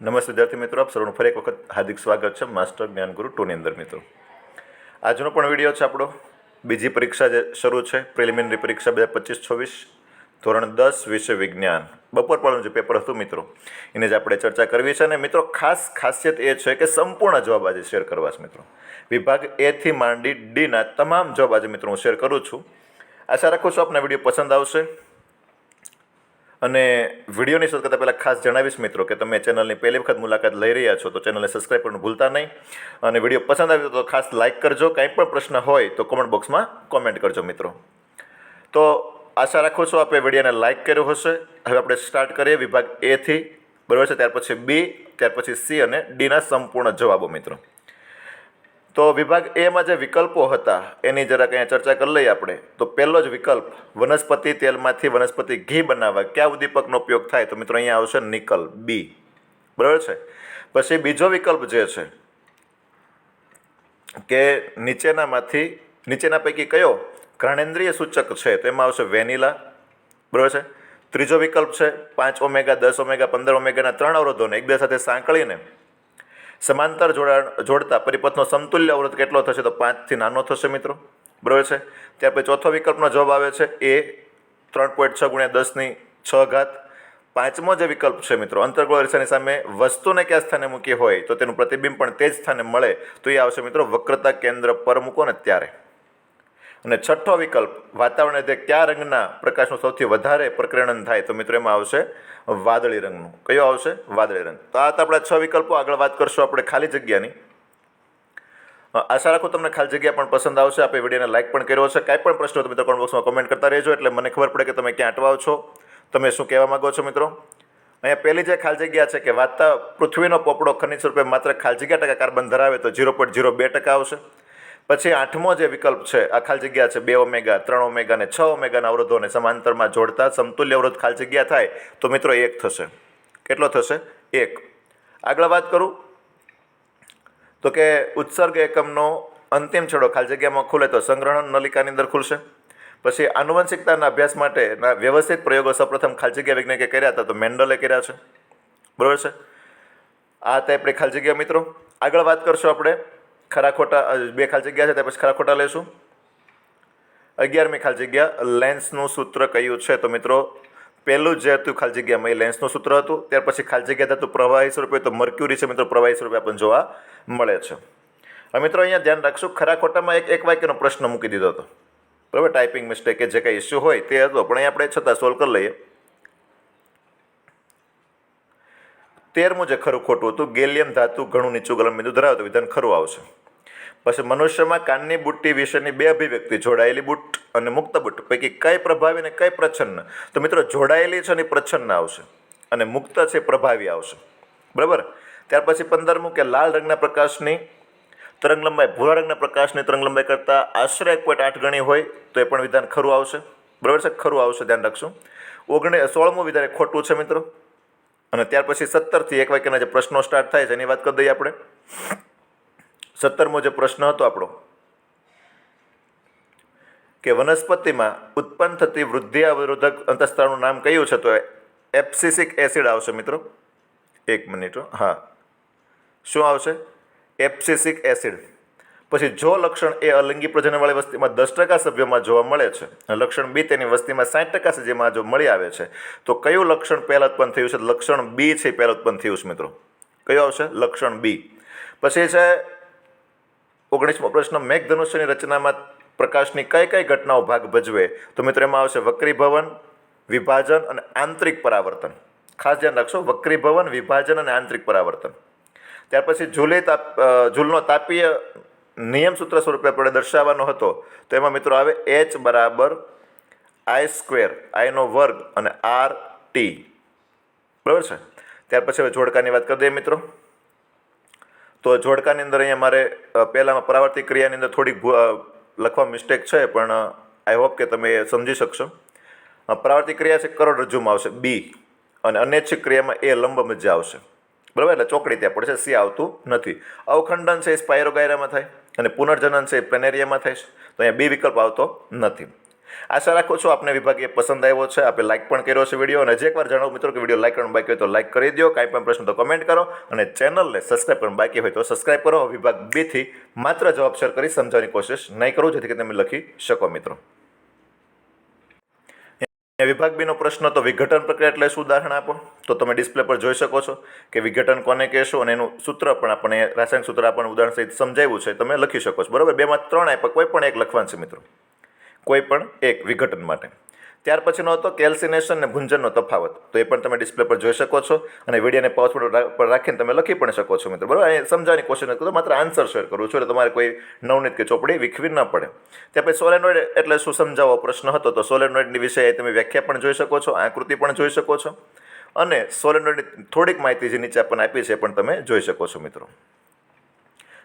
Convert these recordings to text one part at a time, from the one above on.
નમસ્તે વિદ્યાર્થી મિત્રો, આપ સૌનું ફરી એક વખત હાર્દિક સ્વાગત છે માસ્ટર જ્ઞાનગુરુ 2ની અંદર. મિત્રો, આજનો પણ વિડીયો છે આપણો બીજી પરીક્ષા જે શરૂ છે, પ્રિલિમિનરી પરીક્ષા 2025-26 ધોરણ 10 વિષય વિજ્ઞાન બપોર પરનું જે પેપર હતું મિત્રો, એને જ આપણે ચર્ચા કરવી છે. અને મિત્રો ખાસિયત એ છે કે સંપૂર્ણ જવાબ આજે શેર કરવા છે મિત્રો. વિભાગ એ થી માંડી ડીના તમામ જવાબ આજે મિત્રો હું શેર કરું છું. આશા રાખું છું આપને વિડીયો પસંદ આવશે. અને વિડીયોની શરૂ કરતાં પહેલાં ખાસ જણાવીશ મિત્રો કે તમે ચેનલની પહેલી વખત મુલાકાત લઈ રહ્યા છો તો ચેનલને સબસ્ક્રાઈબ કરવાનું ભૂલતા નહીં. અને વિડીયો પસંદ આવ્યો તો ખાસ લાઇક કરજો. કંઈ પણ પ્રશ્ન હોય તો કોમેન્ટ બોક્સમાં કોમેન્ટ કરજો મિત્રો. તો આશા રાખું છું આપણે વિડીયોને લાઇક કર્યો હશે. હવે આપણે સ્ટાર્ટ કરીએ વિભાગ એથી, બરાબર છે. ત્યાર પછી બી, ત્યાર પછી સી અને ડીના સંપૂર્ણ જવાબો મિત્રો. તો વિભાગ એમાં જે વિકલ્પો હતા એની જરાક અહીંયા ચર્ચા કરી લઈએ આપણે. તો પહેલો જ વિકલ્પ, વનસ્પતિ તેલમાંથી વનસ્પતિ ઘી બનાવવા કયા ઉદ્દીપકનો ઉપયોગ થાય? તો મિત્રો અહીંયા આવશે નિકલ, બી, બરાબર છે. પછી બીજો વિકલ્પ જે છે કે નીચેના પૈકી કયો ઘ્રાણેન્દ્રિય સૂચક છે? તો એમાં આવશે વેનીલા, બરાબર છે. ત્રીજો વિકલ્પ છે 5 ઓમેગા, 10 ઓમેગા, 15 ઓમેગાના 3 અવરોધોને એકબીજા સાથે સાંકળીને સમાંતર જોડતા પરિપથનો સમતુલ્ય અવરોધ કેટલો થશે? તો 5થી નાનો થશે મિત્રો, બરાબર છે. ત્યાર પછી ચોથો વિકલ્પનો જવાબ આવે છે એ 3.6 × 10⁶. પાંચમો જે વિકલ્પ છે મિત્રો, અંતર્ગોળ રેખાની સામે વસ્તુને કયા સ્થાને મૂકી હોય તો તેનું પ્રતિબિંબ પણ તે જ સ્થાને મળે, તો એ આવશે મિત્રો વક્રતા કેન્દ્ર પર મૂકો ને ત્યારે. અને છઠ્ઠો વિકલ્પ, વાતાવરણને તે કયા રંગના પ્રકાશનું સૌથી વધારે પ્રકિરણન થાય? તો મિત્રો એમાં આવશે વાદળી રંગનું. કયો આવશે? વાદળી રંગ. તો આ તો આપણા 6 વિકલ્પો. આગળ વાત કરશું આપણે ખાલી જગ્યાની. આશા રાખું તમને ખાલી જગ્યા પણ પસંદ આવશે. આપણે વિડીયોને લાઇક પણ કર્યો છે. કાંઈ પણ પ્રશ્ન હોય તો મિત્રો કોમેન્ટ બોક્સમાં કોમેન્ટ કરતા રહેજો, એટલે મને ખબર પડે કે તમે ક્યાં અટવાઓ છો, તમે શું કહેવા માગો છો મિત્રો. અહીંયા પહેલી જે ખાલી જગ્યા છે કે પૃથ્વીનો પોપડો ખનિજ સ્વરૂપે માત્ર ખાલી જગ્યા ટકા કાર્બન ધરાવે, તો 0.02% આવશે. પછી આઠમો જે વિકલ્પ છે, આ ખાલી જગ્યા છે 2 ઓમેગા, 3 ઓમેગા અને 6 ઓમેગાના અવરોધોને સમાંતરમાં જોડતા સમતુલ્ય અવરોધ ખાલી જગ્યા થાય, તો મિત્રો 1 થશે. કેટલો થશે? 1. આગળ વાત કરું તો કે ઉત્સર્ગ એકમનો અંતિમ છેડો ખાલી જગ્યામાં ખુલે તો સંગ્રહણ નલિકાની અંદર ખુલશે. પછી આનુવંશિકતાના અભ્યાસ માટેના વ્યવસ્થિત પ્રયોગો સૌપ્રથમ ખાલી જગ્યા વૈજ્ઞાનિકે કર્યા હતા, તો મેન્ડલે કર્યા છે, બરાબર છે. આ ટાઈપની ખાલી જગ્યા મિત્રો. આગળ વાત કરશું આપણે ખરા ખોટા. 2 ખાલી જગ્યા છે, ત્યાર પછી ખરા ખોટા લઈશું. 11મી ખાલી જગ્યા, લેન્સનું સૂત્ર કયું છે? તો મિત્રો પહેલું જે હતું ખાલી જગ્યામાં એ લેન્સનું સૂત્ર હતું. ત્યાર પછી ખાલી જગ્યા હતું પ્રવાહી સ્વરૂપે, તો મર્ક્યુરી છે મિત્રો પ્રવાહી સ્વરૂપે આપણને જોવા મળે છે. હવે મિત્રો અહીંયા ધ્યાન રાખશું, ખરા ખોટામાં એક વાક્યનો પ્રશ્ન મૂકી દીધો હતો, બરાબર. ટાઈપિંગ મિસ્ટેક કે જે કંઈ ઇસ્યુ હોય તે હતો, પણ અહીંયા આપણે છતાં સોલ્વ કરી લઈએ. 13મું જે ખરું ખોટું હતું, ગેલિયમ ધાતુ ઘણું નીચું ગલનબિંદુ ધરાવતું વિધાન ખરું આવશે. પછી મનુષ્યમાં કાનની બુટ્ટી વિશેની 2 અભિવ્યક્તિ, જોડાયેલી બુટ્ટ અને મુક્ત બુટ્ટ પૈકી કઈ પ્રભાવી અને કઈ પ્રચ્છન્ન? તો મિત્રો જોડાયેલી છે અને પ્રચ્છન્ન આવશે, અને મુક્ત છે પ્રભાવી આવશે, બરાબર. ત્યાર પછી 15મું કે લાલ રંગના પ્રકાશની તરંગ લંબાઈ ભૂરા રંગના પ્રકાશની તરંગ લંબાઈ કરતાં આશરે 1.8 ગણી હોય, તો એ પણ વિધાન ખરું આવશે, બરાબર છે. ખરું આવશે, ધ્યાન રાખશું. 16મું વિધાન ખોટું છે મિત્રો. અને ત્યાર પછી 17થી એક વાક્યના જે પ્રશ્નો સ્ટાર્ટ થાય છે એની વાત કરી દઈએ આપણે. 17મો જે પ્રશ્ન હતો આપણો કે વનસ્પતિમાં ઉત્પન્ન થતી વૃદ્ધિ અવરોધક અંતઃસ્ત્રાવનું નામ કયું છે? તો એબ્સિસિક એસિડ આવશે મિત્રો. 1 મિનિટ. હા, શું આવશે? એબ્સિસિક એસિડ. પછી જો લક્ષણ એ અલિંગી પ્રજનનવાળી વસ્તીમાં 10% સભ્યોમાં જોવા મળે છે અને લક્ષણ બી તેની વસ્તીમાં 60% સભ્યોમાં જો મળી આવે છે, તો કયું લક્ષણ પહેલાં ઉત્પન્ન થયું છે? લક્ષણ બી છે પહેલાં ઉત્પન્ન થયું છે મિત્રો. કયું આવશે? લક્ષણ બી. પછી છે 19મો પ્રશ્ન, મેઘધનુષ્યની રચનામાં પ્રકાશની કઈ કઈ ઘટનાઓ ભાગ ભજવે? તો મિત્રો એમાં આવશે વક્રીભવન, વિભાજન અને આંતરિક પરાવર્તન. ખાસ ધ્યાન રાખશો, વક્રીભવન, વિભાજન અને આંતરિક પરાવર્તન. ત્યાર પછી ઝૂલનો તાપીય નિયમ સૂત્ર સ્વરૂપે આપણે દર્શાવવાનો હતો, તો એમાં મિત્રો આવે H = I², I નો વર્ગ અને RT, બરાબર છે. ત્યાર પછી હવે જોડકાની વાત કરી દઈએ મિત્રો. તો જોડકાની અંદર અહીંયા મારે પહેલામાં પરાવર્તિત ક્રિયાની અંદર થોડીક લખવા મિસ્ટેક છે, પણ આઈ હોપ કે તમે સમજી શકશો. પરાવર્તિત ક્રિયા છે કરોડરજ્જુમાં આવશે બી, અને અનૈચ્છિક ક્રિયામાં એ લંબમજ્જા આવશે, બરાબર. એટલે ચોકડી ત્યાં પડશે, સી આવતું નથી. અવખંડન છે એ સ્પાયરોગાયરામાં થાય, અને પુનર્જનન છે એ પ્લેનેરિયામાં થાય છે, તો અહીંયા બી વિકલ્પ આવતો નથી. આશા રાખું છું આપને વિભાગ એ પસંદ આવ્યો છે, આપણે લાઇક પણ કર્યો છે વિડીયો, અને હજી એકવાર જણાવું મિત્રો કે વિડીયો લાઇક કરવાનું બાકી હોય તો લાઇક કરી દો, કાંઈ પણ પ્રશ્ન તો કમેન્ટ કરો, અને ચેનલને સબસ્ક્રાઈબ કરવાનું બાકી હોય તો સબસ્ક્રાઈબ કરો. વિભાગ બીથી માત્ર જવાબ શેર કરી સમજાવવાની કોશિશ નહીં કરું જેથી કે તમે લખી શકો મિત્રો. વિભાગ બીનો પ્રશ્ન તો વિઘટન પ્રક્રિયા એટલે શું, ઉદાહરણ આપો. તો તમે ડિસ્પ્લે પર જોઈ શકો છો કે વિઘટન કોને કહેશો, અને એનું સૂત્ર પણ આપણે રાસાયણિક સૂત્ર આપણને ઉદાહરણ સહિત સમજાવ્યું છે, તમે લખી શકો છો. બરાબર, 2 માં 3 આપ્યા, કોઈ પણ એક લખવાનું છે મિત્રો, કોઈ પણ એક વિઘટન માટે. ત્યાર પછીનો હતો કેલ્સિનેશન અને ભુંજનનો તફાવત, તો એ પણ તમે ડિસ્પ્લે પર જોઈ શકો છો, અને વિડીયોને પોઝ પર રાખીને તમે લખી પણ શકો છો મિત્રો. બરાબર, અહીં સમજાવવાની કોશિશ નથી કરતો, માત્ર આન્સર શેર કરું છું એટલે તમારે કોઈ નવનીત કે ચોપડી વિખવી ન પડે. ત્યાં પછી સોલેનોઇડ એટલે શું સમજાવો પ્રશ્ન હતો, તો સોલેનોઇડની વિશે તમે વ્યાખ્યા પણ જોઈ શકો છો, આકૃતિ પણ જોઈ શકો છો, અને સોલેનોઇડની થોડીક માહિતી જે નીચે આપણને આપી છે એ પણ તમે જોઈ શકો છો મિત્રો.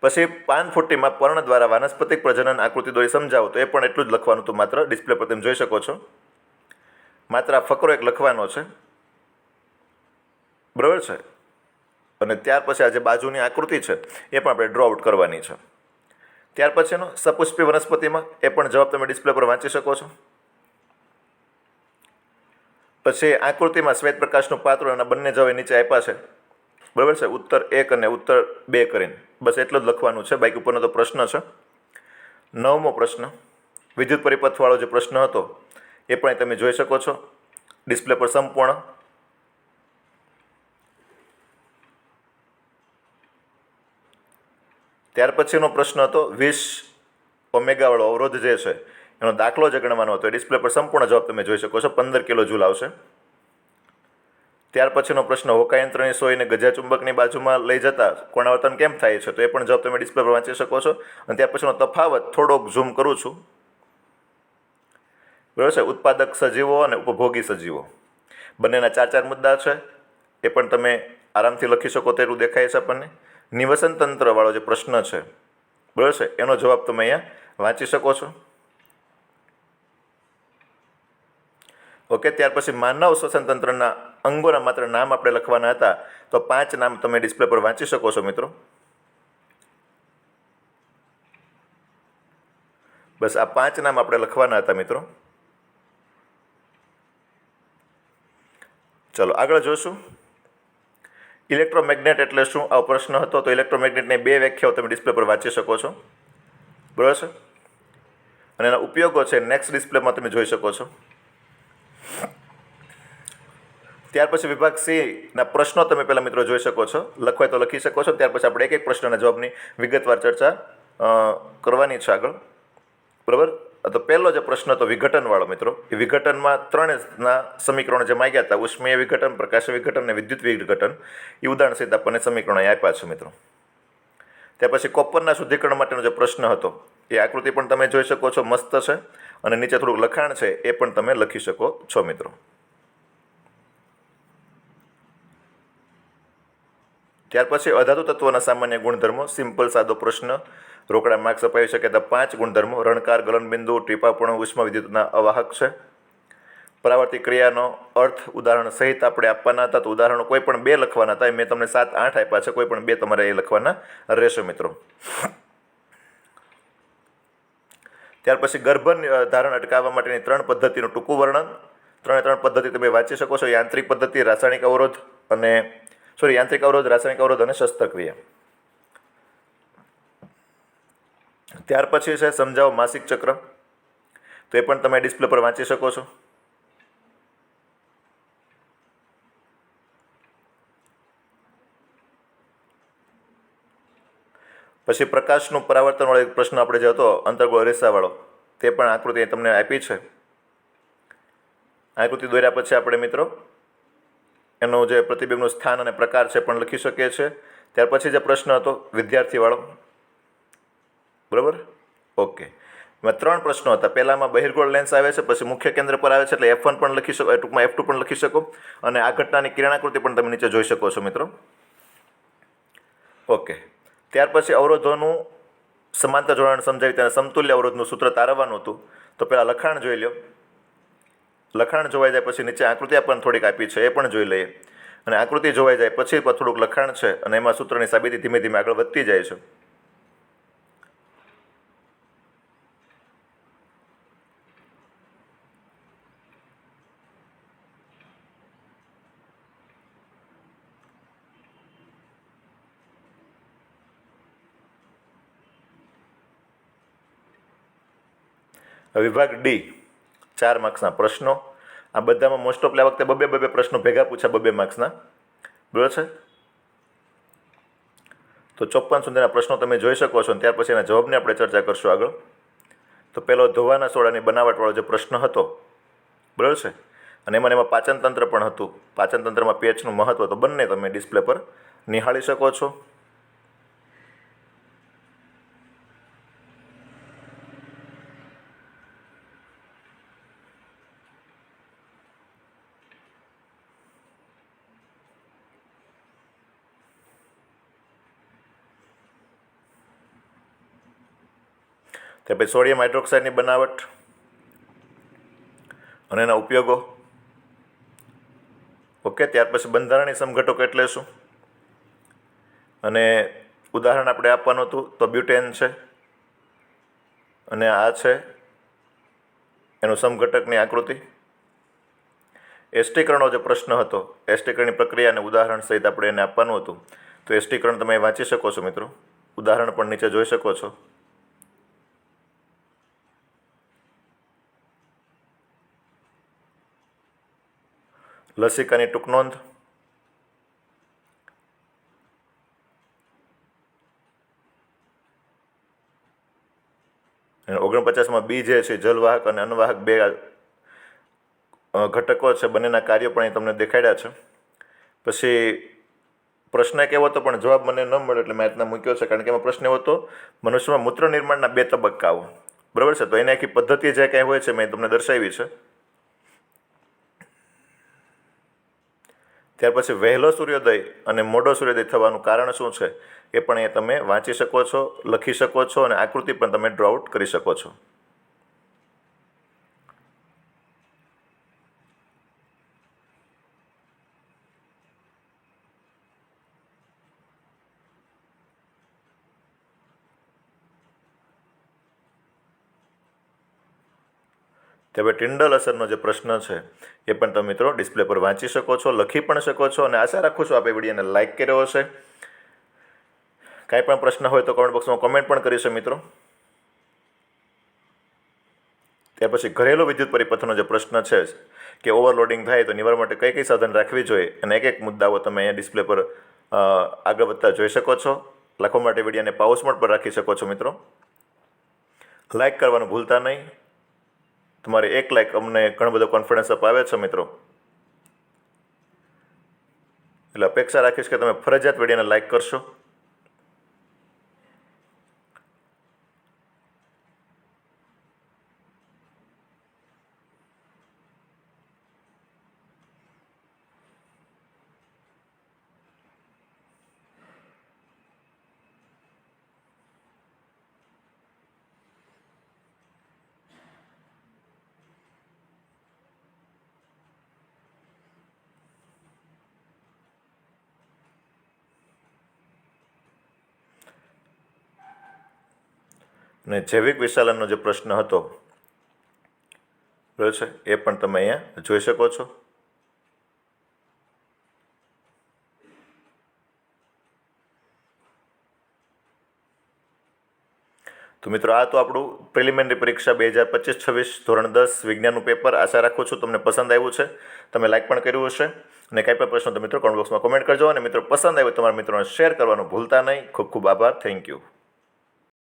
પછી પાનફુટ્ટીમાં પર્ણ દ્વારા વાનસ્પતિક પ્રજનન આકૃતિ દોરી સમજાવો, તો એ પણ એટલું જ લખવાનું હતું માત્ર. ડિસ્પ્લે પર તમે જોઈ શકો છો, માત્ર આ ફકરો એક લખવાનો છે. બરાબર છે, અને ત્યાર પછી આ જે બાજુની આકૃતિ છે એ પણ આપણે ડ્રો આઉટ કરવાની છે. ત્યાર પછીનો સપુષ્પી વનસ્પતિમાં, એ પણ જવાબ તમે ડિસ્પ્લે પર વાંચી શકો છો. પછી આકૃતિમાં શ્વેત પ્રકાશનું પાત્ર અને બંને જવાબ નીચે આપ્યા છે. બરાબર છે, ઉત્તર 1 અને ઉત્તર 2 કરીને બસ એટલું જ લખવાનું છે, બાકી ઉપરનો તો પ્રશ્ન છે. 9મો પ્રશ્ન વિદ્યુત પરિપથવાળો જે પ્રશ્ન હતો એ પણ તમે જોઈ શકો છો ડિસ્પ્લે પર સંપૂર્ણ. ત્યાર પછીનો પ્રશ્ન હતો 20 ઓમેગાવાળો અવરોધ જે છે એનો દાખલો જે ગણવાનો હતો, એ ડિસ્પ્લે પર સંપૂર્ણ જવાબ તમે જોઈ શકો છો, 15 કિલો જૂલ આવશે. ત્યાર પછીનો પ્રશ્ન હોકાયંત્રની સોયને ગજાચુંબકની બાજુમાં લઈ જતા કોણાવર્તન કેમ થાય છે, તો એ પણ જવાબ તમે ડિસ્પ્લે પર વાંચી શકો છો. અને ત્યાર પછીનો તફાવત થોડોક ઝૂમ કરું છું. બરાબર છે, ઉત્પાદક સજીવો અને ઉપભોગી સજીવો બંનેના 4 મુદ્દા છે, એ પણ તમે આરામથી લખી શકો તેટલું દેખાય છે આપણને. નિવસન તંત્રવાળો જે પ્રશ્ન છે, બરાબર છે, એનો જવાબ તમે અહીંયા વાંચી શકો છો. ઓકે, ત્યાર પછી માનવ શ્વસન તંત્રના અંગોના માત્ર નામ આપણે લખવાના હતા, તો 5 નામ તમે ડિસ્પ્લે પર વાંચી શકો છો મિત્રો. બસ આ 5 નામ આપણે લખવાના હતા મિત્રો. ચલો આગળ જોશું. ઇલેક્ટ્રોમેગ્નેટ એટલે શું, આવો પ્રશ્ન હતો, તો ઇલેક્ટ્રોમેગ્નેટની 2 વ્યાખ્યાઓ તમે ડિસ્પ્લે પર વાંચી શકો છો. બરાબર છે, અને એના ઉપયોગો છે નેક્સ્ટ ડિસ્પ્લેમાં તમે જોઈ શકો છો. ત્યાર પછી વિભાગ C ના પ્રશ્નો તમે પહેલાં મિત્રો જોઈ શકો છો, લખવાય તો લખી શકો છો. ત્યાર પછી આપણે એક પ્રશ્નના જવાબની વિગતવાર ચર્ચા કરવાની છે આગળ. બરાબર, તો પહેલો જે પ્રશ્ન હતો વિઘટનવાળો મિત્રો, એ વિઘટનમાં 3ના સમીકરણો જે માંગ્યા હતા, ઉષ્મીય વિઘટન, પ્રકાશીય વિઘટન અને વિદ્યુત વિઘટન, એ ઉદાહરણ સહિત આપણને સમીકરણો આપ્યા છે મિત્રો. ત્યાર પછી કોપરના શુદ્ધિકરણ માટેનો જે પ્રશ્ન હતો, એ આકૃતિ પણ તમે જોઈ શકો છો, મસ્ત છે, અને નીચે થોડુંક લખાણ છે એ પણ તમે લખી શકો છો મિત્રો. ત્યાર પછી અધાતુ તત્વોના સામાન્ય ગુણધર્મો, સિમ્પલ સાદો પ્રશ્ન, રોકડા માર્ક્સ અપાવી શકે તો 5 ગુણધર્મો. રણકાર, ગલનબિંદુ, ટીપાપણું ઉષ્મા વિદ્યુતના અવાહક છે. પરાવર્તિત ક્રિયાનો અર્થ ઉદાહરણ સહિત આપણે આપવાના હતા, તો ઉદાહરણો કોઈ પણ 2 લખવાના હતા. મેં તમને 7-8 આપ્યા છે, કોઈ પણ 2 તમારે એ લખવાના રહેશે મિત્રો. ત્યાર પછી ગર્ભ ધારણ અટકાવવા માટેની 3 પદ્ધતિનું ટૂંકું વર્ણન. 3 પદ્ધતિ તમે વાંચી શકો છો, યાંત્રિક પદ્ધતિ, રાસાયણિક અવરોધ યાંત્રિક અવરોધ, રાસાયણિક અવરોધ અને શસ્ત્રક્રિયા. ત્યાર પછી છે સમજાવો માસિક ચક્ર, તો એ પણ તમે ડિસ્પ્લે પર વાંચી શકો છો. પછી પ્રકાશનું પરાવર્તનવાળો એક પ્રશ્ન આપણે જે હતો અંતર્ગોળ અરીસાવાળો, તે પણ આકૃતિ તમને આપી છે. આકૃતિ દોર્યા પછી આપણે મિત્રો એનું જે પ્રતિબિંબનું સ્થાન અને પ્રકાર છે પણ લખી શકીએ છીએ. ત્યાર પછી જે પ્રશ્ન હતો વિદ્યાર્થીવાળો, બરાબર, ઓકે. એમાં 3 પ્રશ્નો હતા. પહેલામાં બહિર્ગોળ લેન્સ આવે છે, પછી મુખ્ય કેન્દ્ર પર આવે છે, એટલે F1 પણ લખી શકો, ટૂંકમાં F2 પણ લખી શકો, અને આ ઘટનાની કિરણાકૃતિ પણ તમે નીચે જોઈ શકો છો મિત્રો. ઓકે, ત્યાર પછી અવરોધોનું સમાંતર જોડાણ સમજાવી તેને સમતુલ્ય અવરોધનું સૂત્ર તારવવાનું હતું. તો પહેલાં લખાણ જોઈ લો. લખાણ જોવાઈ જાય પછી નીચે આકૃતિ આપણને થોડીક આપી છે, એ પણ જોઈ લઈએ. અને આકૃતિ જોવાઈ જાય પછી થોડુંક લખાણ છે, અને એમાં સૂત્રની સાબિતી ધીમે ધીમે આગળ વધતી જાય છે. વિભાગ ડી 4 માર્ક્સના પ્રશ્નો. આ બધામાં મોસ્ટ ઓફ આ વખતે બબે પ્રશ્નો ભેગા પૂછ્યા 2 માર્ક્સના, બરાબર છે. તો 54 સુધીના પ્રશ્નો તમે જોઈ શકો છો, અને ત્યાર પછી એના જવાબની આપણે ચર્ચા કરશું આગળ. તો પહેલો ધોવાના સોડાની બનાવટવાળો જે પ્રશ્ન હતો, બરાબર છે, અને એમાં પાચન તંત્ર પણ હતું. પાચન તંત્રમાં પીએચનું મહત્વ તો બંને તમે ડિસ્પ્લે પર નિહાળી શકો છો. ત્યાર પછી સોડિયમ હાઇડ્રોક્સાઇડની બનાવટ અને એના ઉપયોગો. ઓકે, ત્યાર પછી બંધારણીય સમઘટકો એટલે શું, અને ઉદાહરણ આપણે આપવાનું હતું તો બ્યુટેન છે, અને આ છે એનું સમઘટકની આકૃતિ. એસ્ટીકરણનો જે પ્રશ્ન હતો, એસ્ટીકરણની પ્રક્રિયા અને ઉદાહરણ સહિત આપણે એને આપવાનું હતું. તો એસ્ટીકરણ તમે વાંચી શકો છો મિત્રો, ઉદાહરણ પણ નીચે જોઈ શકો છો. લસિકાની ટૂંક નોંધ. અને 49માં બી જે છે જલવાહક અને અનવાહક 2 ઘટકો છે, બંનેના કાર્યો પણ અહીં તમને દેખાડ્યા છે. પછી પ્રશ્ન એક એવો હતો પણ જવાબ મને ન મળ્યો એટલે મેં રીતના મૂક્યો છે, કારણ કે એમાં પ્રશ્ન એવો હતો મનુષ્યમાં મૂત્ર નિર્માણના 2 તબક્કાઓ, બરાબર છે. તો એની આખી પદ્ધતિ જે કાંઈ હોય છે મેં તમને દર્શાવી છે. ત્યાર પછી વહેલો સૂર્યોદય અને મોડો સૂર્યોદય થવાનું કારણ શું છે એ પણ એ તમે વાંચી શકો છો, લખી શકો છો, અને આકૃતિ પણ તમે ડ્રો આઉટ કરી શકો છો. હવે ટિન્ડલ અસરનો જે પ્રશ્ન છે એ પણ તમે મિત્રો ડિસ્પ્લે પર વાંચી શકો છો, લખી પણ શકો છો, અને આશા રાખું છું આપણે વિડીયોને લાઇક કર્યો હશે. કાંઈ પણ પ્રશ્ન હોય તો કમેન્ટ બોક્સમાં કોમેન્ટ પણ કરી છે મિત્રો. ત્યાર પછી ઘરેલું વિદ્યુત પરિપથનો જે પ્રશ્ન છે કે ઓવરલોડિંગ થાય તો નિવારણ માટે કઈ કઈ સાધન રાખવી જોઈએ, અને એક મુદ્દાઓ તમે અહીંયા ડિસ્પ્લે પર આગળ વધતા જોઈ શકો છો. લખવા માટે વિડીયોને પાઉસ મોડ પર રાખી શકો છો મિત્રો. લાઇક કરવાનું ભૂલતા નહીં. તમારે 1 લાઇક અમને ઘણો બધો કોન્ફિડન્સ અપાવે છે મિત્રો, એટલે અપેક્ષા રાખીશ કે તમે ફરજિયાત વિડીયોને લાઇક કરશો. અને જૈવિક વિશાલનનો જે પ્રશ્ન હતો, બરાબર છે, એ પણ તમે અહીંયા જોઈ શકો છો. તો મિત્રો આ તો આપણું પ્રિલિમિનરી પરીક્ષા 2025-26 ધોરણ 10 વિજ્ઞાનનું પેપર. આશા રાખું છું તમને પસંદ આવ્યું છે, તમે લાઇક પણ કર્યું હશે, અને કાંઈ પણ પ્રશ્નો તો મિત્રો કમેન્ટ બોક્સમાં કોમેન્ટ કરજો, અને મિત્રો પસંદ આવ્યું તમારા મિત્રોને શેર કરવાનું ભૂલતા નહીં. ખૂબ ખૂબ આભાર. Thank you.